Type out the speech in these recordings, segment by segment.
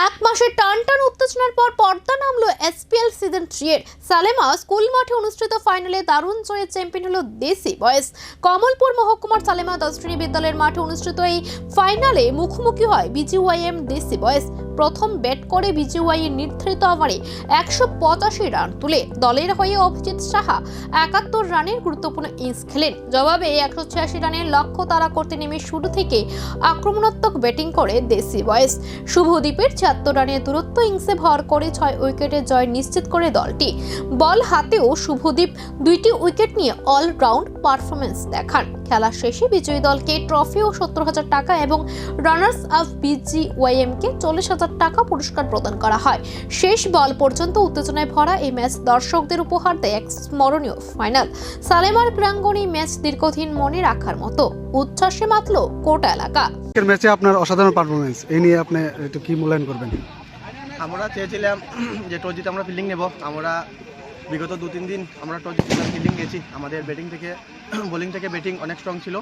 এক মাসের টানটান উত্তেজনার পর পর্দা নামলো এসপিএল সিজন 3 এর। সালেমা স্কুল মাঠে অনুষ্ঠিত ফাইনালে দারুণ জয়ে চ্যাম্পিয়ন হলো দেশি বয়েজ। কমলপুর মহকুমার সালেমা 10 শ্রেণী বিদ্যালয়ের মাঠে অনুষ্ঠিত এই ফাইনালে মুখোমুখি হয় বিজিওয়াইএম দেশি বয়েজ। প্রথম ব্যাট করে বিজিওয়াই এর নির্ধারিত ওভারে 185 রান তুলে দলের হয়ে অভিজিৎ সাহা 71 রানের গুরুত্বপূর্ণ ইনিংস খেলেন। জবাবে 186 রানের লক্ষ্য তাড়া করতে নেমে শুরু থেকে আক্রমণাত্মক ব্যাটিং করে দেশি বয়েজ। শুভদীপের 76 রানের দূরত্ব ইনিংসে ভর করে 6 উইকেটে জয় নিশ্চিত করে দলটি। বল হাতেও শুভদীপ 2টি উইকেট নিয়ে অলরাউন্ড পারফরমেন্স দেখান। খেলা শেষে বিজয়ী দলকে ট্রফি ও 70,000 টাকা এবং রানার্স আপ বিজিওয়াইএম কে 40,000 টাকা পুরস্কার প্রদান করা হয়। শেষ বল পর্যন্ত উত্তেজনায় ভরা এই ম্যাচ দর্শকদের উপহার দেয় এক স্মরণীয় ফাইনাল। সালেমার প্রাঙ্গণে ম্যাচ দীর্ঘদিন মনে রাখার মতো উচ্ছ্বাসে মাতল কোটা এলাকা। এর ম্যাচে আপনার অসাধারণ পারফরমেন্স, এই নিয়ে আপনি একটু কি মূল্যায়ন করবেন? আমরা চেয়েছিলাম যে টস জিতে আমরা ফিল্ডিং নেব। আমরা বিগত 2-3 দিন আমরা টস জিতে ফিল্ডিং গেছি। আমাদের ব্যাটিং থেকে বোলিং থেকে ব্যাটিং অনেক স্ট্রং ছিল,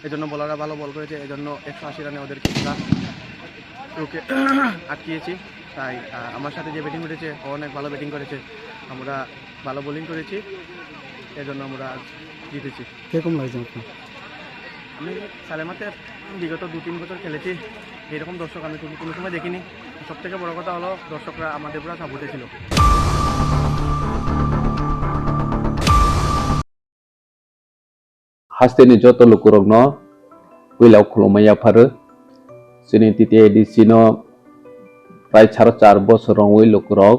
এজন্য বোলাররা ভালো বল করেছে, এজন্য 180 রানে ওদেরকে আমরা ওকে আটকিয়েছি। তাই আমার সাথে যে ব্যাটিং করেছে ও অনেক ভালো ব্যাটিং করেছে, আমরা ভালো বোলিং করেছি, এজন্য আমরা জিতেছি। কিরকম লাগছে আপনার? আমি সালেমাতে বিগত 2-3 বছর খেলেছি, এরকম দর্শক আমি কোনো সময় দেখিনি। সবথেকে বড় কথা হলো দর্শকরা আমাদের পুরো সাপোর্টে ছিল। Hasteni joto lukurogno wilau khulumaya pharu sini titi edisino prai 4.5 bosor rong wi lukurog